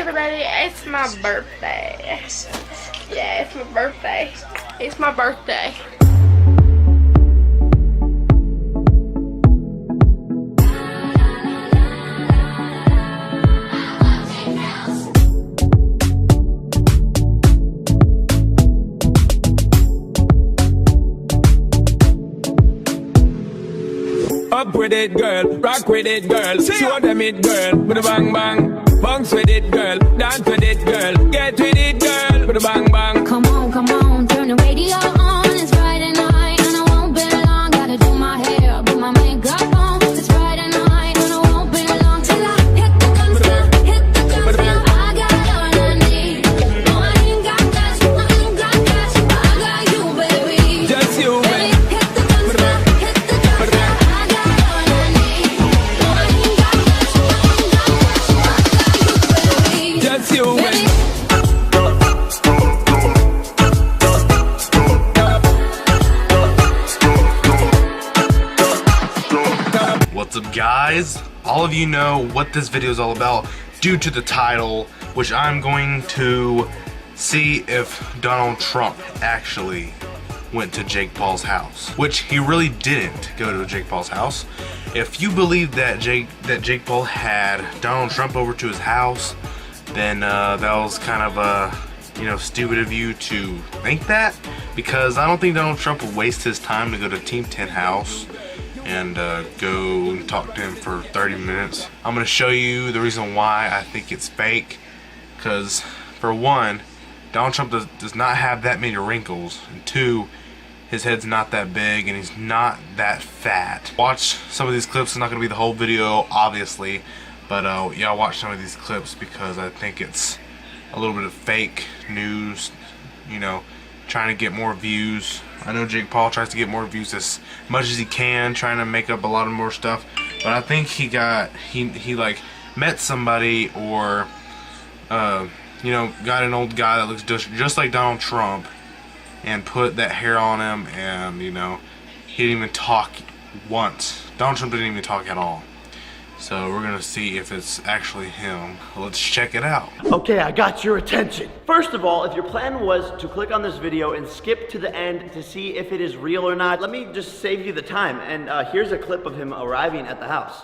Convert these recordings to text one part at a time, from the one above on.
everybody, it's my birthday. Yeah, it's my birthday. It's my birthday. Up with it, girl. Rock with it, girl. Show them it, girl. With a bang bang. Bounce with it, girl. Dance with it, girl. Get with it, girl. With a bang bang. Come on, turn the radio on. It's Friday night and I won't be long. Gotta do my hair, put my makeup on. It's Friday night and I won't be long till I hit the guns down, hit the guns down. I got all I need. No, I ain't got cash, I ain't got cash. I got you, baby. Just you, baby. Hit the guns down, hit the guns down. I got all I need. No, I ain't got cash, I ain't got cash. I got you, baby. Just you, baby. What's up, guys? All of you know what this video is all about due to the title, which I'm going to see if Donald Trump actually went to Jake Paul's house, which he really didn't go to Jake Paul's house. If you believe that Jake Paul had Donald Trump over to his house, then that was kind of stupid of you to think that, because I don't think Donald Trump will waste his time to go to Team 10 house and go and talk to him for 30 minutes. I'm gonna show you the reason why I think it's fake, because for one, Donald Trump does not have that many wrinkles, and two, his head's not that big and he's not that fat. Watch some of these clips. It's not gonna be the whole video, obviously, but yeah, watch some of these clips because I think it's a little bit of fake news, trying to get more views. I know Jake Paul tries to get more views as much as he can, trying to make up a lot of more stuff, but I think he like met somebody or got an old guy that looks just like Donald Trump and put that hair on him, and he didn't even talk once. Donald Trump didn't even talk at all. So we're gonna see if it's actually him. Let's check it out. Okay, I got your attention. First of all, if your plan was to click on this video and skip to the end to see if it is real or not, let me just save you the time. And here's a clip of him arriving at the house.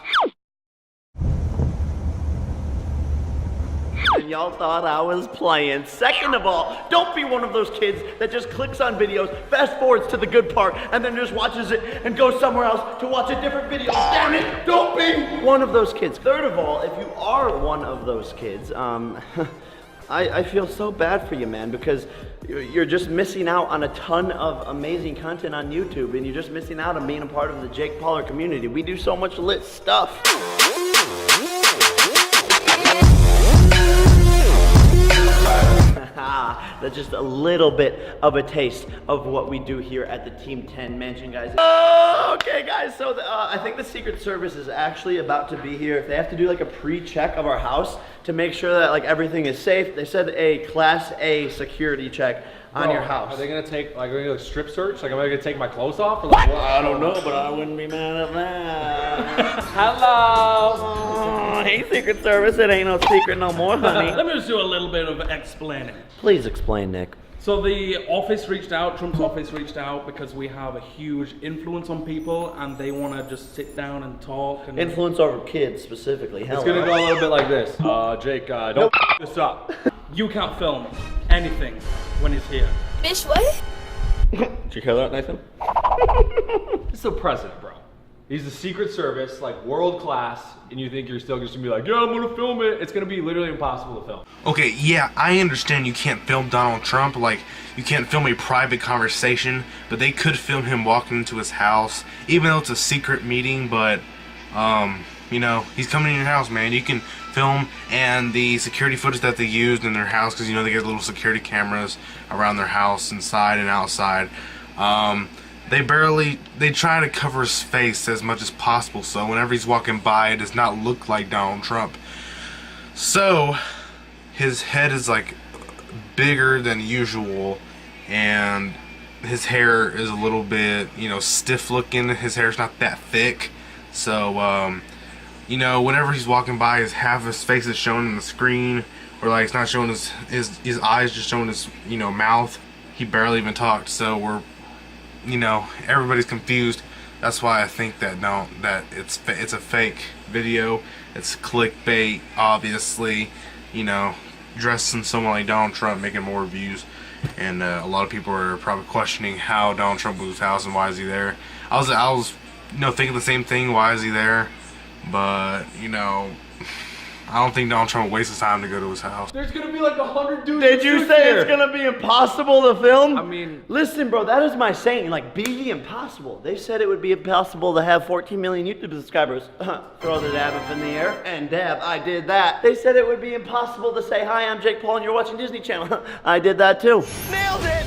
And y'all thought I was playing. Second of all, don't be one of those kids that just clicks on videos, fast forwards to the good part, and then just watches it and goes somewhere else to watch a different video. Damn it, don't be one of those kids. Third of all, if you are one of those kids, I feel so bad for you, man, because you're just missing out on a ton of amazing content on YouTube, and you're just missing out on being a part of the Jake Pauler community. We do so much lit stuff. That's just a little bit of a taste of what we do here at the Team 10 Mansion, guys. Okay, guys, so I think the Secret Service is actually about to be here. They have to do like a pre-check of our house to make sure that like everything is safe. They said a Class A security check on your house. Are they gonna take like a strip search? Like, am I gonna take my clothes off? Or like, what? I don't know, but I wouldn't be mad at that. Hello. Oh, hey, Secret Service, it ain't no secret no more, honey. Let me just do a little bit of explaining. Please explain, Nick. So the office reached out, Trump's office reached out, because we have a huge influence on people and they want to just sit down and talk. And Influence over kids specifically. It's gonna go a little bit like this. Jake, don't this up. You can't film anything when he's here. Bitch, what? Did you hear that, Nathan? It's the president, bro. He's the Secret Service, like world class, and you think you're still just gonna be like, yeah, I'm gonna film it. It's gonna be literally impossible to film. Okay, yeah, I understand you can't film Donald Trump, like you can't film a private conversation, but they could film him walking into his house, even though it's a secret meeting. But he's coming in your house, man. You can film, and the security footage that they used in their house, because they get little security cameras around their house, inside and outside. They try to cover his face as much as possible, so whenever he's walking by, it does not look like Donald Trump. So his head is like bigger than usual, and his hair is a little bit, stiff looking. His hair's not that thick, so you know, whenever he's walking by, half his face is shown in the screen, or like it's not showing his eyes, just showing his, you know, mouth. He barely even talked, so we're, you know, everybody's confused. That's why I think that it's a fake video. It's clickbait, obviously. You know, dressing someone like Donald Trump, making more views, and a lot of people are probably questioning how Donald Trump moved his house and why is he there. I was, you know, thinking the same thing. Why is he there? But you know, I don't think Donald Trump wastes his time to go to his house. There's gonna be like 100 dudes. Did you say it's gonna be impossible to film? I mean, listen, bro, that is my saying. Like, be the impossible. They said it would be impossible to have 14 million YouTube subscribers. Throw the dab up in the air and dab. I did that. They said it would be impossible to say, hi, I'm Jake Paul, and you're watching Disney Channel. I did that too. Nailed it.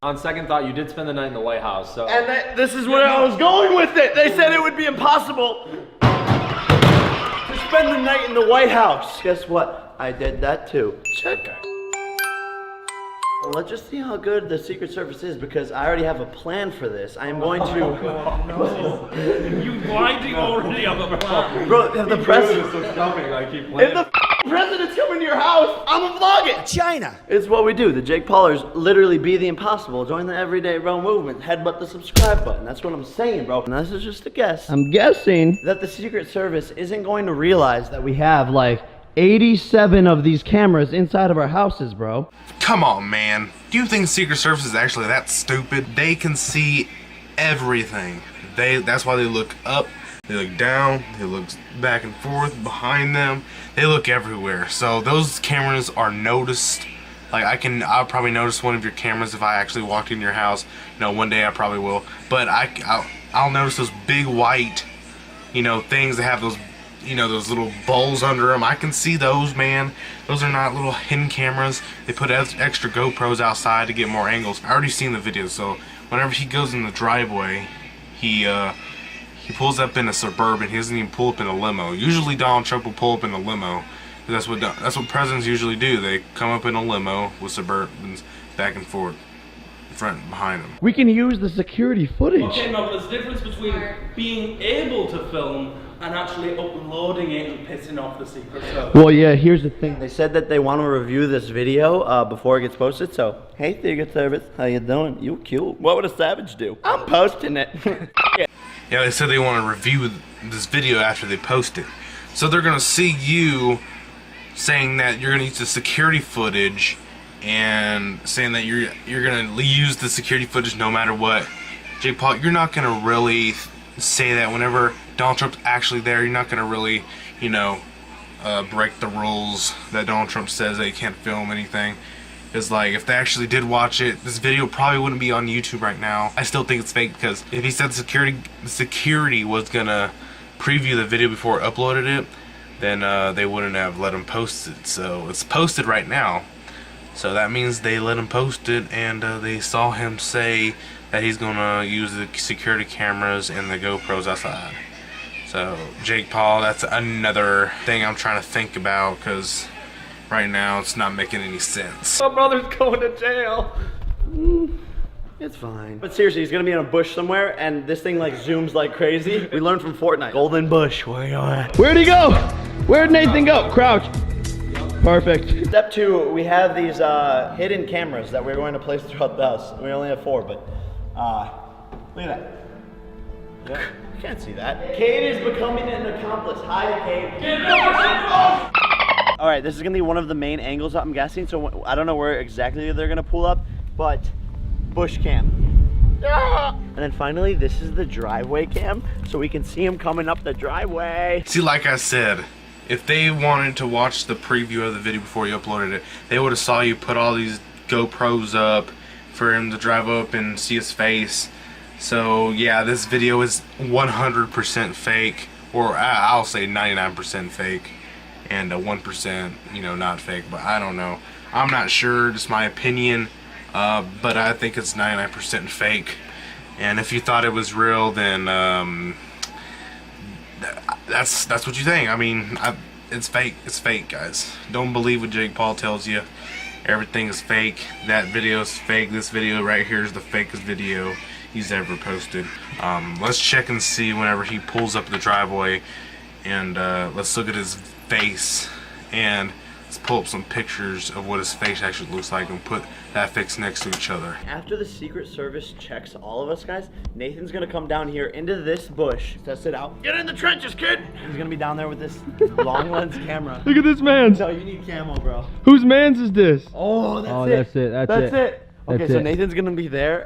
on second thought, you did spend the night in the White House, so. And this is where I was going with it. They said it would be impossible to spend the night in the White House. Guess what? I did that too. Check. Well, let's just see how good the Secret Service is, because I already have a plan for this. I am going to... You blinding already on the plan. Bro, if the president... If the president's coming to your house, I'm gonna vlog it! China! It's what we do. The Jake Paulers literally be the impossible. Join the Everyday Bro movement. Headbutt the subscribe button. That's what I'm saying, bro. And this is just a guess. I'm guessing that the Secret Service isn't going to realize that we have, like, 87 of these cameras inside of our houses, bro. Come on, man. Do you think Secret Service is actually that stupid? They can see everything. That's why they look up, they look down, they look back and forth, behind them. They look everywhere. So those cameras are noticed. Like I'll probably notice one of your cameras if I actually walked in your house. You know, one day I probably will. But I'll notice those big white, you know, things that have those, you know, those little bowls under them. I can see those, man. Those are not little hidden cameras. They put extra GoPros outside to get more angles. I already seen the video, so whenever he goes in the driveway, he pulls up in a Suburban. He doesn't even pull up in a limo. Usually Donald Trump will pull up in a limo. That's what presidents usually do. They come up in a limo with Suburbans back and forth, front and behind them. We can use the security footage. Okay, no, but there's a difference between being able to film and actually uploading it and pissing off the Secret Service. Well, yeah, here's the thing. They said that they want to review this video before it gets posted, so, hey, Secret Service, how you doing? You cute. What would a savage do? I'm posting it. Yeah, they said they want to review this video after they post it. So they're going to see you saying that you're going to use the security footage and saying that you're going to use the security footage no matter what. Jake Paul, you're not going to really say that whenever Donald Trump's actually there. You're not going to really, you know, break the rules that Donald Trump says that you can't film anything. It's like, if they actually did watch it, this video probably wouldn't be on YouTube right now. I still think it's fake, because if he said the security was going to preview the video before it uploaded it, then they wouldn't have let him post it. So it's posted right now. So that means they let him post it, and they saw him say that he's gonna use the security cameras and the GoPros outside. So Jake Paul, that's another thing I'm trying to think about, because right now it's not making any sense. My brother's going to jail. It's fine. But seriously, he's gonna be in a bush somewhere, and this thing like zooms like crazy. We learned from Fortnite. Golden bush, where you at? Where'd he go? Where'd Nathan go? Crouch. Perfect. Step 2, we have these hidden cameras that we're going to place throughout the house. We only have 4, but look at that. Yeah, you can't see that. Cade is becoming an accomplice. Hi, Cade. All right, this is gonna be one of the main angles I'm guessing, so I don't know where exactly they're gonna pull up, but bush cam. And then finally, this is the driveway cam, so we can see him coming up the driveway. See, like I said, if they wanted to watch the preview of the video before you uploaded it, they would have saw you put all these GoPros up for him to drive up and see his face. So yeah, this video is 100% fake, or I'll say 99% fake, and 1%, you know, not fake. But I don't know. I'm not sure. Just my opinion. But I think it's 99% fake. And if you thought it was real, then that's what you think. I mean, it's fake. It's fake, guys. Don't believe what Jake Paul tells you. Everything is fake. That video is fake. This video right here is the fakest video he's ever posted. Let's check and see whenever he pulls up the driveway And let's look at his face, and let's pull up some pictures of what his face actually looks like and put that face next to each other. After the Secret Service checks all of us, guys, Nathan's gonna come down here into this bush, test it out. Get in the trenches, kid! He's gonna be down there with this long lens camera. Look at this man's. No, you need camo, bro. Whose man's is this? Oh, that's it. That's it. That's it. Okay, That's so it. Nathan's gonna be there.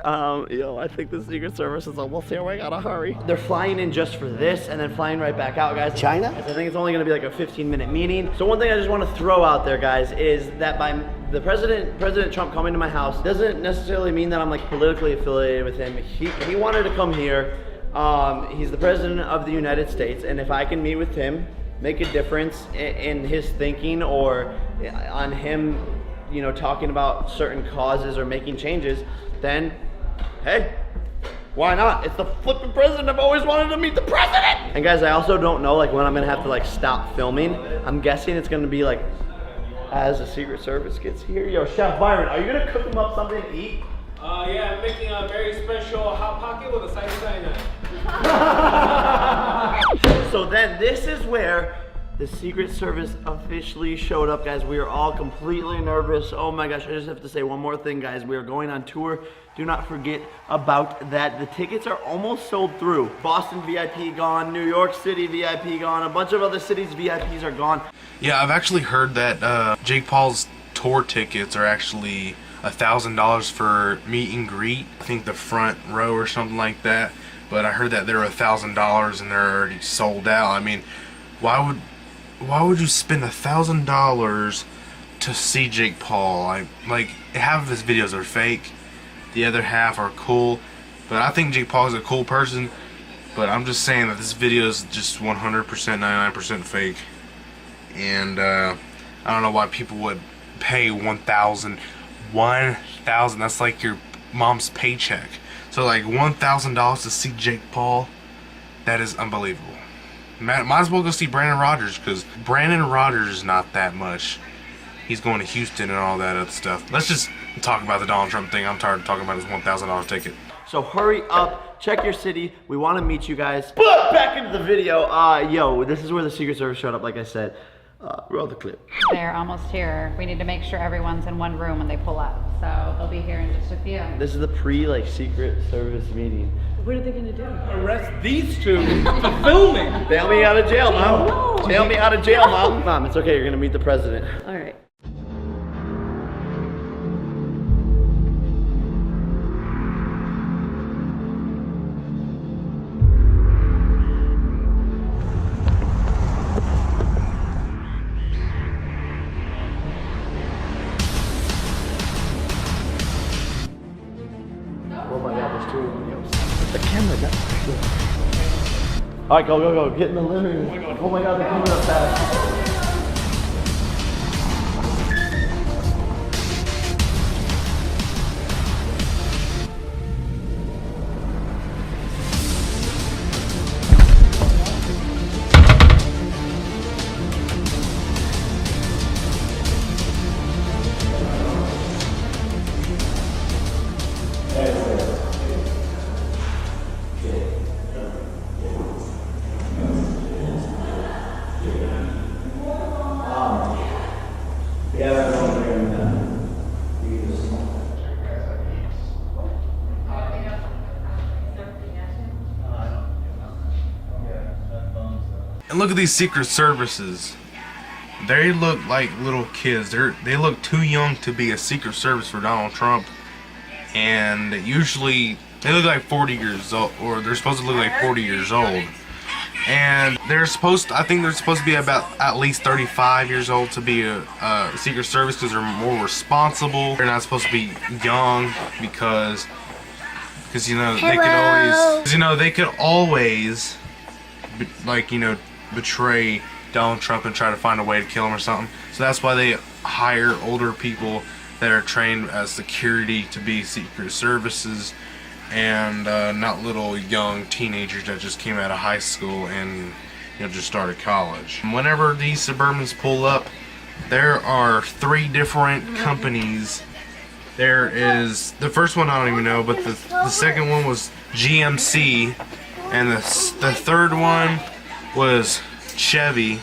Yo, I think the Secret Service is almost here. We gotta hurry. They're flying in just for this and then flying right back out, guys. China? I think it's only gonna be like a 15-minute meeting. So one thing I just want to throw out there, guys, is that by the President Trump coming to my house doesn't necessarily mean that I'm like politically affiliated with him. He wanted to come here. He's the President of the United States, and if I can meet with him, make a difference in his thinking or on him, you know, talking about certain causes or making changes, then, hey, why not? It's the flipping president. I've always wanted to meet the president. And guys, I also don't know like when I'm gonna have to like stop filming. I'm guessing it's gonna be like as the Secret Service gets here. Yo, Chef Byron, are you gonna cook them up something to eat? Yeah, I'm making a very special hot pocket with a side of cyanide. So then this is where the Secret Service officially showed up, guys. We are all completely nervous. Oh my gosh, I just have to say one more thing, guys. We are going on tour. Do not forget about that. The tickets are almost sold through. Boston VIP gone, New York City VIP gone, a bunch of other cities VIPs are gone. Yeah, I've actually heard that Jake Paul's tour tickets are actually $1,000 for meet and greet. I think the front row or something like that. But I heard that they're $1,000 and they're already sold out. I mean, why would you spend $1,000 to see Jake Paul? Like half of his videos are fake, the other half are cool. But I think Jake Paul is a cool person. But I'm just saying that this video is just 100%, 99% fake. And I don't know why people would pay $1,000. That's like your mom's paycheck. So like $1,000 to see Jake Paul, that is unbelievable. Might as well go see Brandon Rodgers, because Brandon Rodgers is not that much. He's going to Houston and all that other stuff. Let's just talk about the Donald Trump thing. I'm tired of talking about his $1,000 ticket. So hurry up, check your city. We want to meet you guys. But back into the video. Yo, this is where the Secret Service showed up, like I said. Roll the clip. They're almost here. We need to make sure everyone's in one room when they pull up. So they'll be here in just a few. This is the Secret Service meeting. What are they gonna do? Arrest these two for filming. Bail me out of jail, Mom. Bail me out of jail, Mom. Mom, it's okay. You're gonna meet the president. All right. Oh my God, there's two of them. The camera got. All right, go. Get in the living room. Oh my God, they're coming up fast. And look at these Secret Services. They look like little kids. They look too young to be a Secret Service for Donald Trump. And usually they look like 40 years old, or they're supposed to look like 40 years old. And I think they're supposed to be about at least 35 years old to be a Secret Service, because they're more responsible. They're not supposed to be young because you know they could always like, you know, betray Donald Trump and try to find a way to kill him or something. So that's why they hire older people that are trained as security to be Secret Services, and not little young teenagers that just came out of high school and, you know, just started college. Whenever these Suburbans pull up, there are 3 different companies. There is the first one, I don't even know, but the second one was GMC, and the third one was Chevy,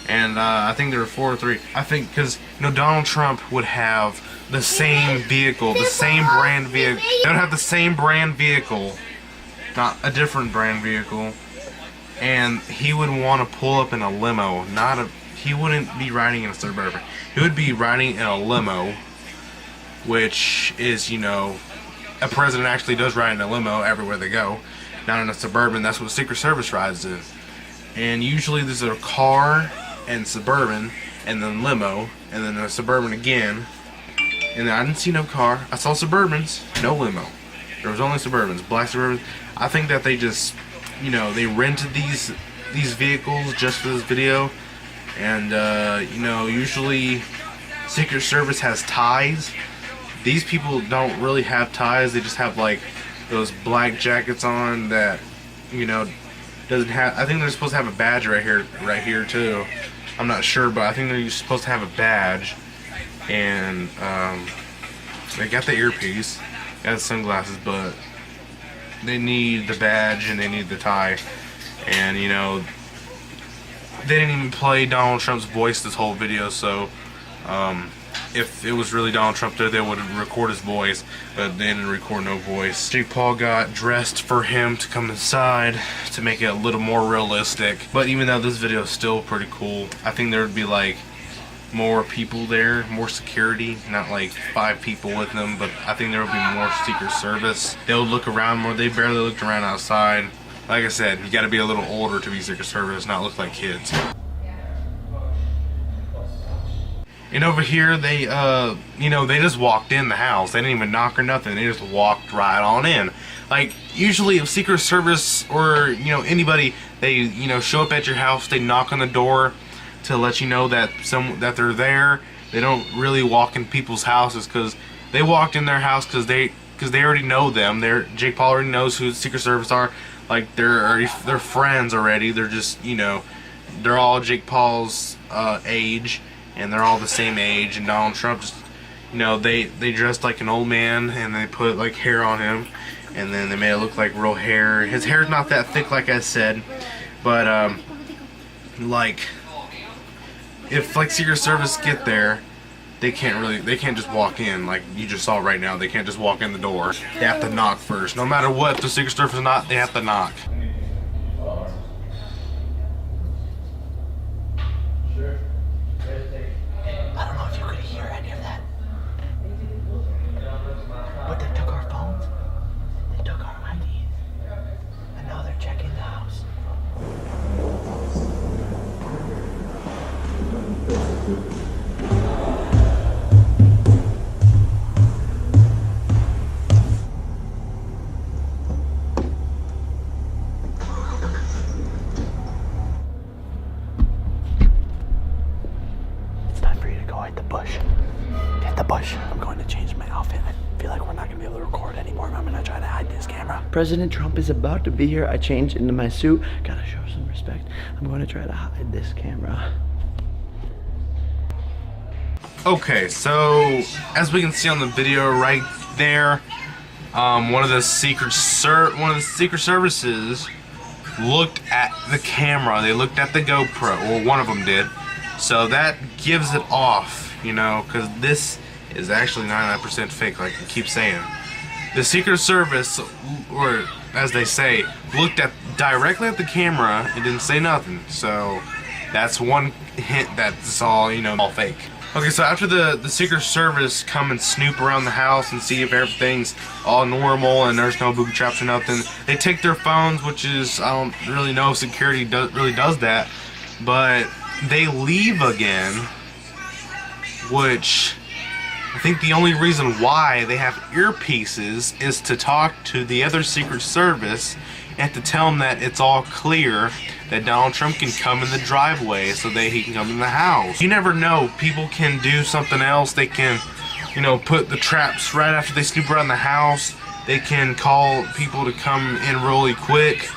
and I think there were 4 or 3. I think because Donald Trump would have the same vehicle, the same brand vehicle. They would have the same brand vehicle, not a different brand vehicle, and he would want to pull up in a limo, he wouldn't be riding in a Suburban. He would be riding in a limo, which is, a president actually does ride in a limo everywhere they go, not in a Suburban. That's what Secret Service rides in. And usually there's a car and Suburban, and then limo, and then a Suburban again. And then I didn't see no car. I saw Suburbans, no limo. There was only Suburbans, black Suburbans. I think that they just, they rented these vehicles just for this video. And, usually Secret Service has ties. These people don't really have ties. They just have, like, those black jackets on that, doesn't have... I think they're supposed to have a badge right here, too. I'm not sure, but I think they're supposed to have a badge. And, they got the earpiece, got the sunglasses, but they need the badge and they need the tie. And, they didn't even play Donald Trump's voice this whole video, so if it was really Donald Trump there, they would record his voice, but they didn't record no voice. Jake Paul got dressed for him to come inside to make it a little more realistic. But even though this video is still pretty cool, I think there would be like more people there, more security, not like 5 people with them, but I think there would be more Secret Service. They'll look around more. They barely looked around outside. Like I said, you gotta be a little older to be Secret Service, not look like kids. And over here, they, they just walked in the house. They didn't even knock or nothing. They just walked right on in. Like, usually if Secret Service or, anybody, they, show up at your house, they knock on the door to let you know that that they're there. They don't really walk in people's houses because they walked in their house because they already know them. Jake Paul already knows who the Secret Service are. Like, they're friends already. They're just, they're all Jake Paul's age, and they're all the same age. And Donald Trump just, they dressed like an old man, and they put like hair on him, and then they made it look like real hair. His hair's not that thick, like I said, but like, if like Secret Service get there, they can't just walk in like you just saw right now. They can't just walk in the door. They have to knock first. No matter what, if the Secret Service or not, they have to knock. I don't know if you could hear any of that, but they took our phones, they took our IDs, and now they're checking the house. It's time for you to go hide the bush. Hit the bush. I'm going to change my outfit. I feel like we're not going to be able to record anymore. I'm going to try to hide this camera. President Trump is about to be here. I changed into my suit. Gotta show some respect. I'm going to try to hide this camera. Okay, so as we can see on the video right there, one of the Secret Services looked at the camera. They looked at the GoPro, or one of them did. So that gives it off, because this is actually 99% fake, like I keep saying. The Secret Service, or as they say, looked directly at the camera and didn't say nothing. So that's one hint that it's all, all fake. Okay, so after the Secret Service come and snoop around the house and see if everything's all normal and there's no booby traps or nothing, they take their phones, which is, I don't really know if security really does that, but they leave again, which I think the only reason why they have earpieces is to talk to the other Secret Service and to tell them that it's all clear, that Donald Trump can come in the driveway so that he can come in the house. You never know, people can do something else. They can, put the traps right after they snoop around the house. They can call people to come in really quick.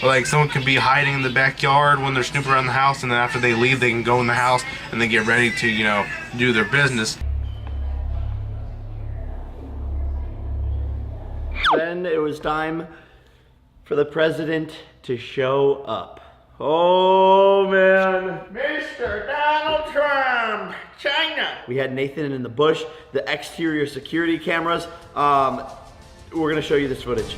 Or like someone could be hiding in the backyard when they're snooping around the house, and then after they leave, they can go in the house and they get ready to, do their business. Then it was time for the president to show up. Oh man. Mr. Donald Trump, China. We had Nathan in the bush, the exterior security cameras. We're gonna show you this footage.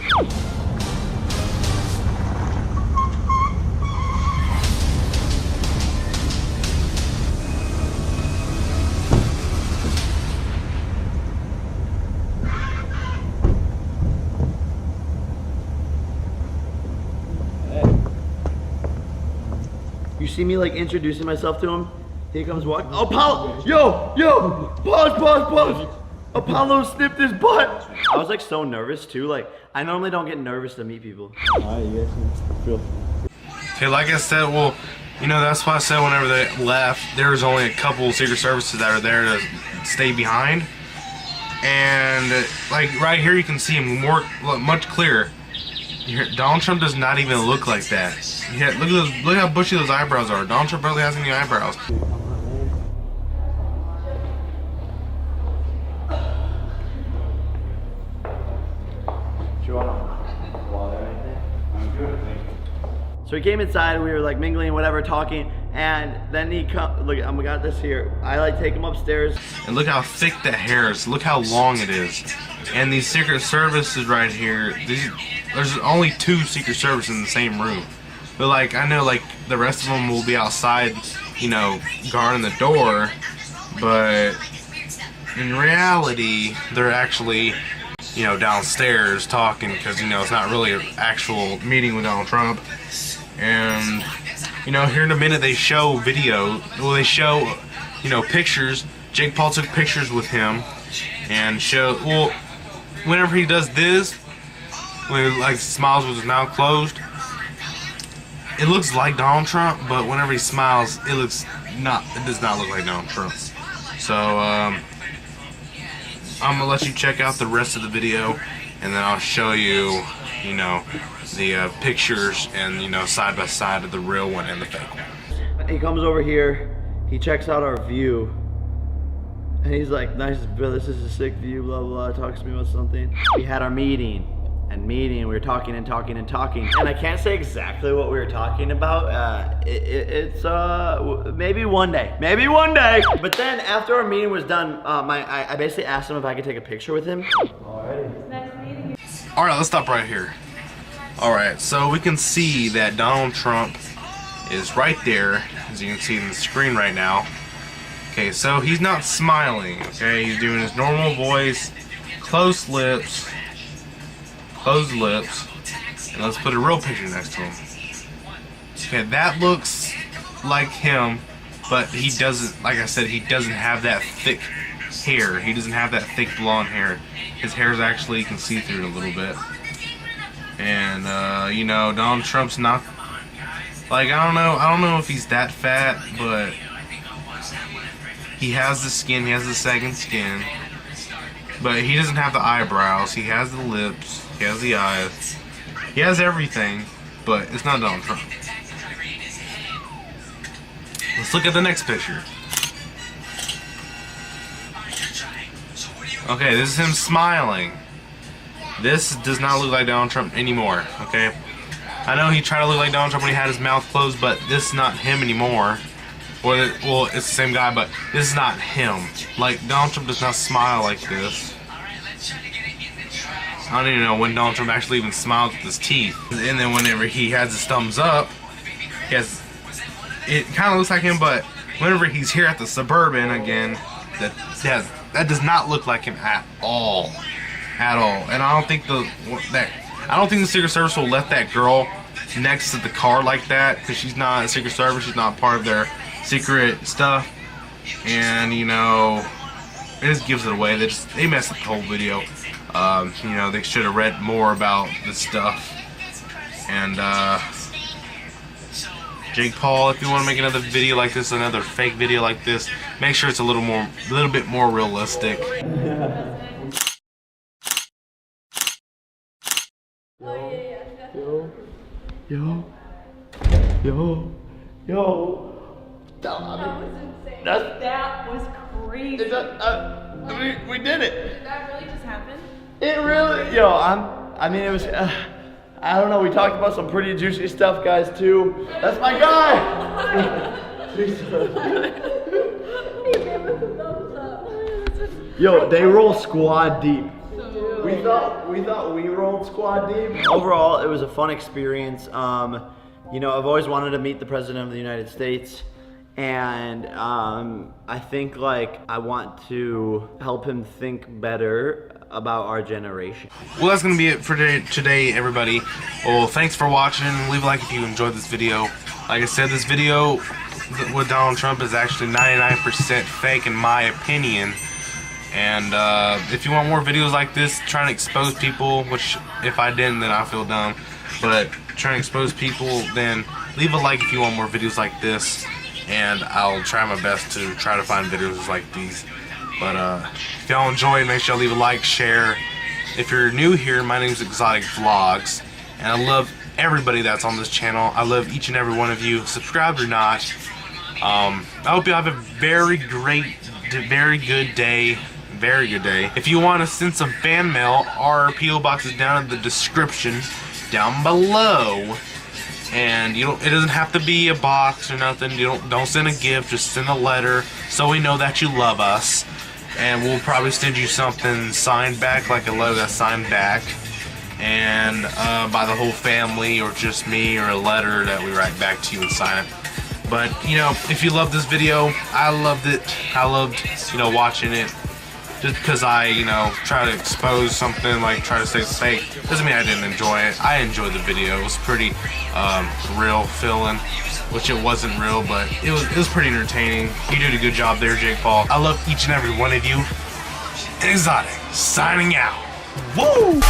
You see me like introducing myself to him? Here comes walking. Oh, Apollo! Yo! Pause! Apollo snipped his butt! I was like so nervous too. Like, I normally don't get nervous to meet people. Okay, like I said, well, you know, that's why I said whenever they left, there was only a couple Secret Services that are there to stay behind. And like right here, you can see him much clearer. Donald Trump does not even look like that. Yeah, look at those. Look how bushy those eyebrows are. Donald Trump barely has any eyebrows. So he came inside and we were like mingling, whatever, talking, and then he come. Look, we got this here. I like take him upstairs. And look how thick that hair is. Look how long it is. And these Secret Services right here. There's only 2 Secret Services in the same room. But like, I know like the rest of them will be outside, you know, guarding the door. But in reality, they're actually, you know, downstairs talking because, you know, it's not really an actual meeting with Donald Trump. And, you know, here in a minute they show video. Well, they show, you know, pictures. Jake Paul took pictures with him and show. Well, whenever he does this, when he like smiles with his mouth closed, it looks like Donald Trump. But whenever he smiles, it does not look like Donald Trump. So I'm gonna let you check out the rest of the video, and then I'll show you, you know, the pictures and, you know, side by side of the real one and the fake one. He comes over here, he checks out our view, and he's like, "Nice, bro, this is a sick view, blah, blah, blah," talks to me about something. We had our meeting, we were talking and talking and talking, and I can't say exactly what we were talking about. It's maybe one day. But then after our meeting was done, I basically asked him if I could take a picture with him. Alright, let's stop right here. Alright, so we can see that Donald Trump is right there, as you can see in the screen right now. Okay, so he's not smiling, okay? He's doing his normal voice, closed lips, and let's put a real picture next to him. Okay, that looks like him, but he doesn't, like I said, he doesn't have that thick hair. He doesn't have that thick blonde hair. His hair is actually, you can see through it a little bit. And, you know, Donald Trump's not, like, I don't know if he's that fat, but he has the skin, he has the second skin. But he doesn't have the eyebrows, he has the lips, he has the eyes. He has everything, but it's not Donald Trump. Let's look at the next picture. Okay, this is him smiling. This does not look like Donald Trump anymore, okay? I know he tried to look like Donald Trump when he had his mouth closed, but this is not him anymore. Well, it's the same guy, but this is not him. Like, Donald Trump does not smile like this. I don't even know when Donald Trump actually even smiles with his teeth. And then whenever he has his thumbs up, it kind of looks like him, but whenever he's here at the Suburban again, that does not look like him at all. And I don't think the Secret Service will let that girl next to the car like that, because she's not a Secret Service, she's not part of their secret stuff. And, you know, it just gives it away. They messed up the whole video. You know, they should have read more about this stuff. And Jake Paul, if you want to make another video like this, another fake video like this, make sure it's a little bit more realistic. Yo. That was insane. That was crazy. We did it. Did that really just happen? It really, it was, I don't know, we talked about some pretty juicy stuff, guys, too. That's my guy! Yo, they roll squad deep. We thought we rolled squad deep. Overall, it was a fun experience. You know, I've always wanted to meet the President of the United States. And I think like I want to help him think better about our generation. Well, that's gonna be it for today, everybody. Well, thanks for watching. Leave a like if you enjoyed this video. Like I said, this video with Donald Trump is actually 99% fake in my opinion. And if you want more videos like this, trying to expose people, which if I didn't, then I feel dumb. But trying to expose people, then leave a like if you want more videos like this. And I'll try my best to try to find videos like these. But if y'all enjoyed, make sure y'all leave a like, share. If you're new here, my name is Exotic Vlogs, and I love everybody that's on this channel. I love each and every one of you, subscribed or not. I hope you have a very good day. If you want to send some fan mail, our P.O. Box is down in the description down below. And it doesn't have to be a box or nothing. Don't send a gift, just send a letter so we know that you love us. And we'll probably send you something signed back, like a letter that's signed back, and by the whole family, or just me, or a letter that we write back to you and sign it. But you know, if you love this video, I loved it. I loved watching it. Just because I try to expose something, like try to say it's fake, doesn't mean I didn't enjoy it. I enjoyed the video. It was pretty real feeling, which it wasn't real, but it was pretty entertaining. You did a good job there, Jake Paul. I love each and every one of you. Exotic, signing out. Woo!